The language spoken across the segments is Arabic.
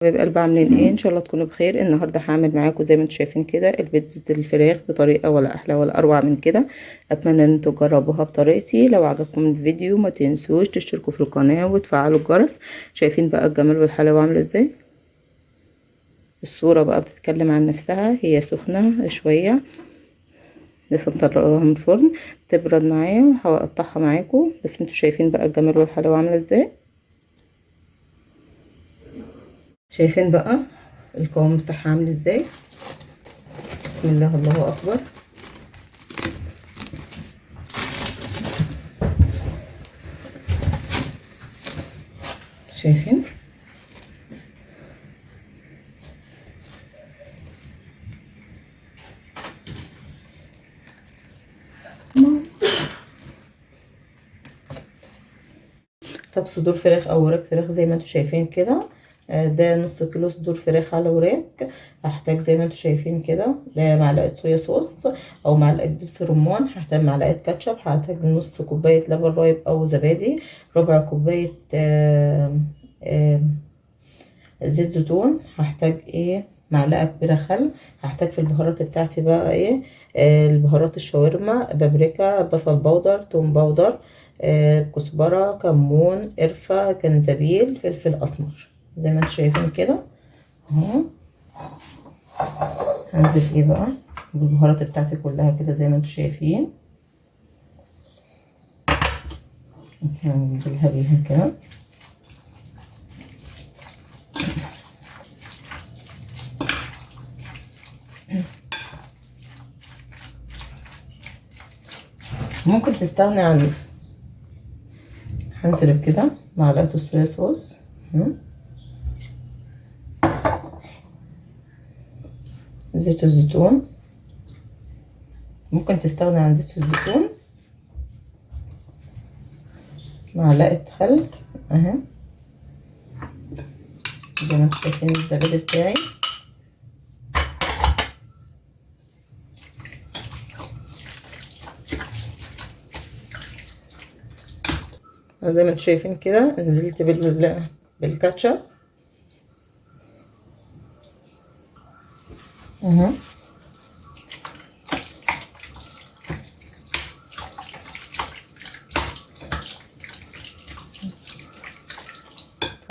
حبايب قلبي عاملين ايه؟ ان شاء الله تكونوا بخير. النهارده هعمل معاكم زي ما انتم شايفين كده البيتزا الفراخ بطريقه ولا احلى ولا اروع من كده. اتمنى ان انتم تجربوها بطريقتي. لو عجبكم الفيديو ما تنسوش تشتركوا في القناه وتفعلوا الجرس. شايفين بقى الجمال والحلاوه عامله ازاي؟ الصوره بقى بتتكلم عن نفسها. هي سخنه شويه لسه مطلعوها من الفرن تبرد معايا وهقطعها معاكم. بس انتوا شايفين بقى الجمال والحلاوه عامله ازاي؟ شايفين بقى القوام بتاعها عامل ازاي؟ بسم الله الله اكبر. شايفين طب صدور فراخ او وراك فراخ زي ما انتم شايفين كده. ده نص كيلو صدور فراخ على وراك. هحتاج زي ما انتم شايفين كده ده معلقه صويا صوص او معلقه دبس رمان. هحتاج معلقه كاتشب. هحتاج نص كوبايه لبن رايب او زبادي. ربع كوبايه زيت زيتون. هحتاج ايه معلقه كبيره خل. هحتاج في البهارات بتاعتي بقى ايه البهارات الشاورما بابريكا بصل بودر توم بودر كزبره كمون قرفه جنزبيل فلفل اسمر زي ما انتم شايفين كده اهو. هنزل ايه بقى بالبهارات بتاعتي كلها كده زي ما انتم شايفين. هنزلها بيها كده. ممكن تستغني عن هنزل بكده معلقه الصويا صوص زيت الزيتون. ممكن تستغني عن زيت الزيتون. معلقه خل اهي زي ما انتم شايفين. الزبادي بتاعي زي ما انتم شايفين كده. نزلت بالكاتشب اهو.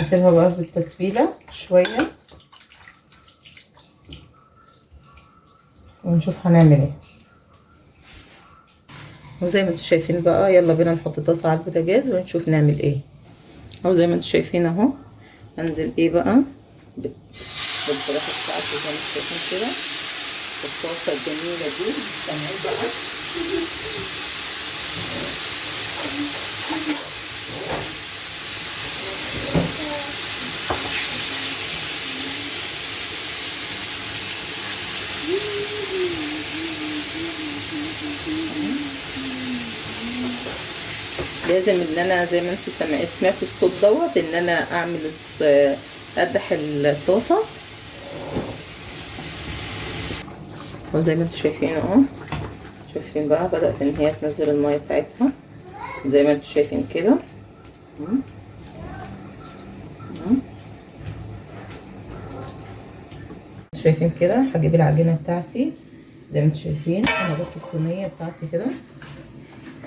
هسيبها بقى في التتبيله شويه ونشوف هنعمل ايه. وزي ما انتم شايفين بقى يلا بينا نحط طاسه على البوتاجاز ونشوف نعمل ايه. او زي ما انتم شايفين اهو. هنزل ايه بقى بالفراخ بتاعتي زي ما انتم شايفين كده الصوصه الجميله دي. تمام بقى لازم ان انا زي ما انتم سمعتوا الصوت دوت ان انا اعمل اقدح الطاسه. وزي ما انتم شايفين اهو. شايفين بقى بدات ان هي تنزل الميه بتاعتها زي ما انتم شايفين كده. شايفين كده. هجيب العجينه بتاعتي زي ما انتم شايفين. انا جبت الصينيه بتاعتي كده.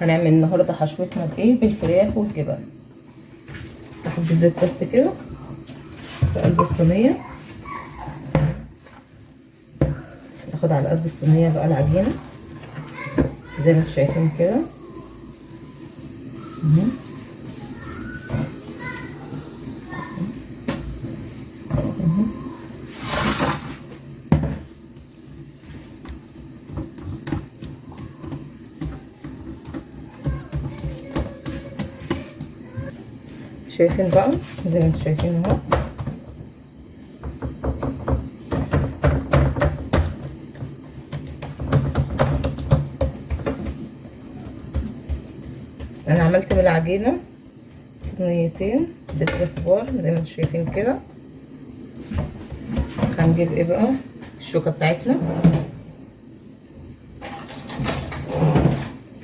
هنعمل النهارده حشوتنا بايه بالفراخ والجبن. احط الزيت بس كده في قلب الصينيه. ناخد على قد الصينيه بقى العجينه زي ما انتم شايفين كده. شايفين بقى زي ما انتم شايفين اهو. انا عملت من العجينه صينيتين بيتزا كبار زي ما انتم شايفين كده. هنجيب ايه بقى الشوكه بتاعتنا.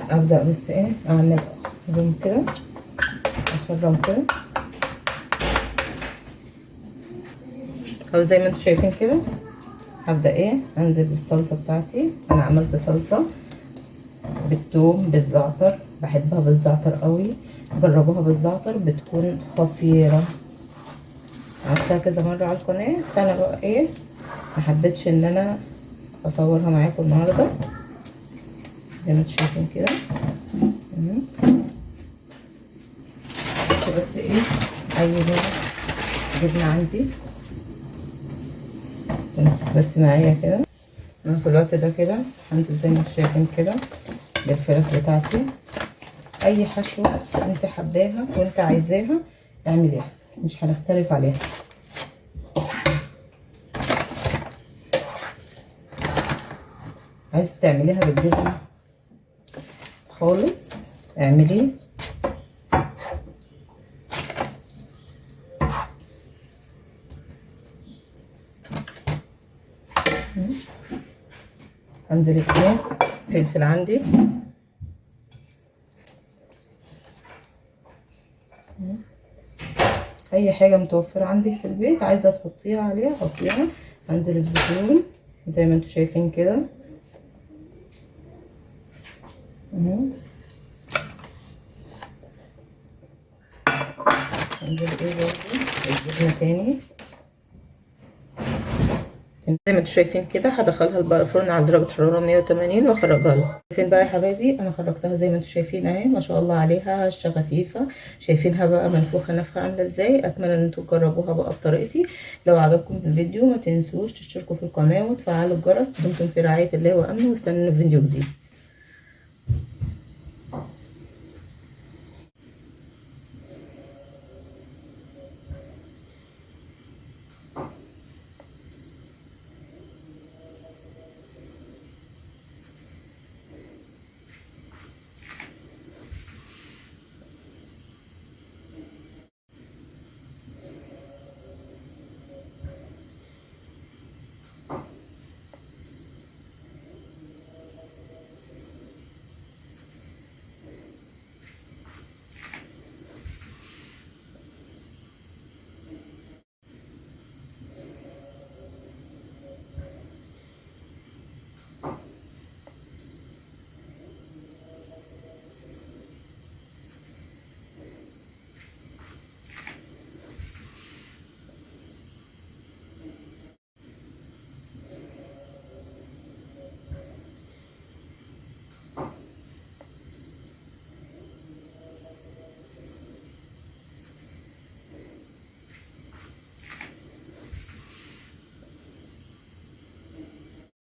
ابدا بس ايه اعمل لون كده اخرم كده او زي ما انتم شايفين كده هبدأ ايه انزل بالصلصة بتاعتي. انا عملت صلصة بالثوم بالزعتر، بحبها بالزعتر قوي، جربوها بالزعتر بتكون خطيرة. عملتها كذا مرة على القناة، فانا بقى ايه محبتش ان انا اصورها معاكم النهاردة زي ما انتم شايفين كده. بس ايه اي نوع جبنة عندي تمسك بس معايا كده. انا في الوقت ده كده هنزل زي ما انتم شايفين كده بالفراخ بتاعتي. اي حشوة انت حباها وانت عايزاها اعمليها، مش هنختلف عليها. عايزه تعمليها بالجبنه خالص اعمليه. هنزل بايه فلفل عندي، اي حاجه متوفره عندك في البيت عايزه تحطيها عليها حطيها. هنزل بزيتون زي ما انتم شايفين كده. هنزل ايه برضه الجبنه تاني زي ما انتم شايفين كده. هدخلها الفرن على درجه حراره 180 واخرجها لها. شايفين بقى يا حبايبي انا خرجتها زي ما انتم شايفين اهي، ما شاء الله عليها هشه خفيفه. شايفينها بقى منفوخه نفخه عامله ازاي. اتمنى ان انتم تجربوها بقى بطريقتي. لو عجبكم الفيديو ما تنسوش تشتركوا في القناه وتفعلوا الجرس. دمتم في رعايه الله وامنه، واستنوا فيديو جديد.